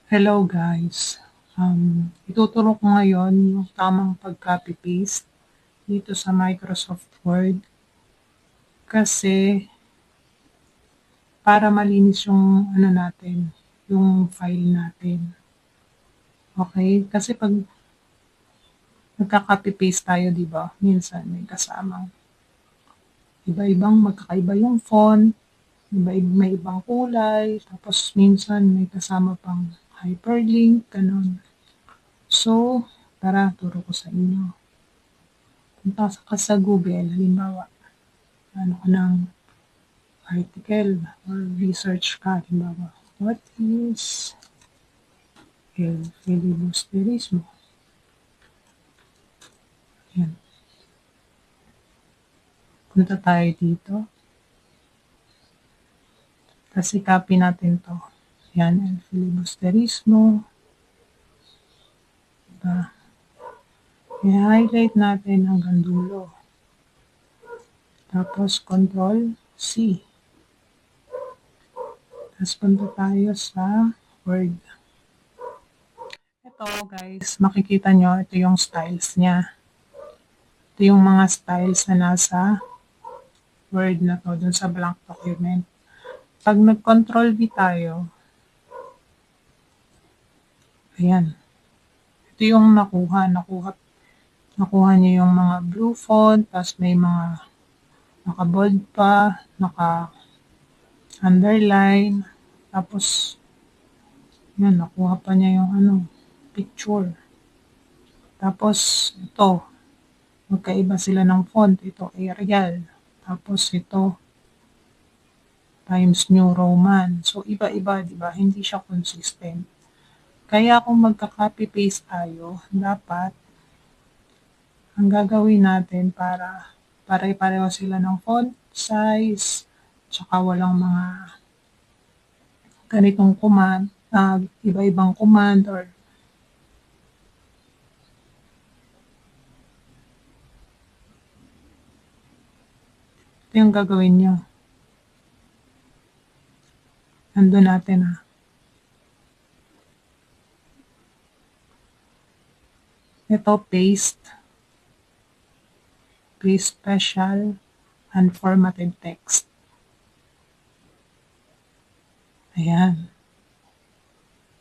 Hello guys. Ituturo ko ngayon yung tamang pag-copy-paste dito sa Microsoft Word kasi para malinis yung natin, yung file natin. Okay? Kasi pag nagka-copy-paste tayo, di ba? Minsan may kasamang iba-ibang magkakaiba yung font, may ibang kulay, tapos minsan may kasama pang hyperlink, ganun. So, tara, turo ko sa inyo. Punta ka sa Google, halimbawa, ano ka ng article or research ka, halimbawa, what is filibusterismo? Yan. Punta tayo dito. Kasi copy natin to. Yan, filibusterismo. Diba? I-highlight natin hanggang dulo. Tapos, Control C. Tapos, punta tayo sa Word. Ito, guys, makikita nyo, ito yung styles niya. Ito yung mga styles na nasa Word na to, dun sa blank document. Pag nag-Control V tayo, ayan. Ito yung nakuha niyo yung mga blue font, tapos may mga naka-bold pa, naka-underline, tapos, yan, nakuha pa niya yung picture. Tapos, ito, magkaiba sila ng font. Ito, Arial. Tapos, ito, Times New Roman. So, iba-iba, di ba? Hindi siya consistent. Kaya kung magka-copy-paste tayo, dapat ang gagawin natin para pare-pareho sila ng font size, tsaka walang mga ganitong command, iba-ibang command or ito yung gagawin nyo. Nandun natin Ito, paste special unformatted text. Ayan.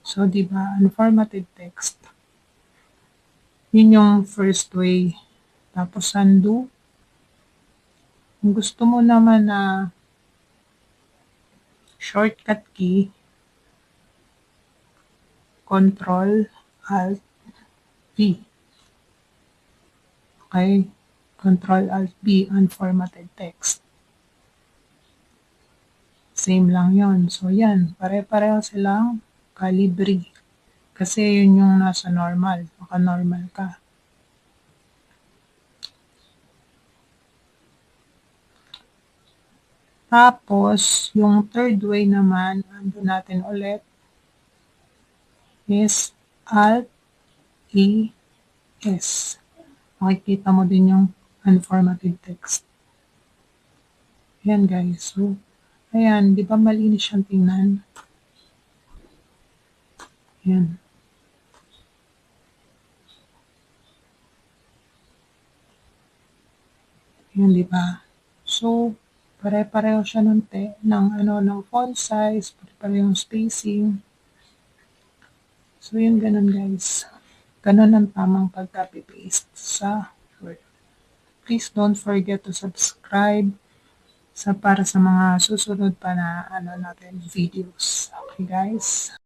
So, di ba, unformatted text. Yun yung first way. Tapos, undo. Kung gusto mo naman na shortcut key, Control Alt V. Okay? Control Alt V, unformatted text. Same lang yon. So, yan. Pare-pareho silang kalibre. Kasi yun yung nasa normal. Naka-normal ka. Tapos, yung third way naman, ando natin ulit, is Alt E S. Makikita mo din yung unformatted text. Ayan guys. So, ayan, di ba malinis siyang tingnan? Ayan. Ayan, di ba? So, pare-pareho siya ng font size, pare-pareho yung spacing. So, yun ganun guys. Ganun ang tamang pag-copy-paste sa Word. Please don't forget to subscribe para sa mga susunod pa na natin videos. Okay guys?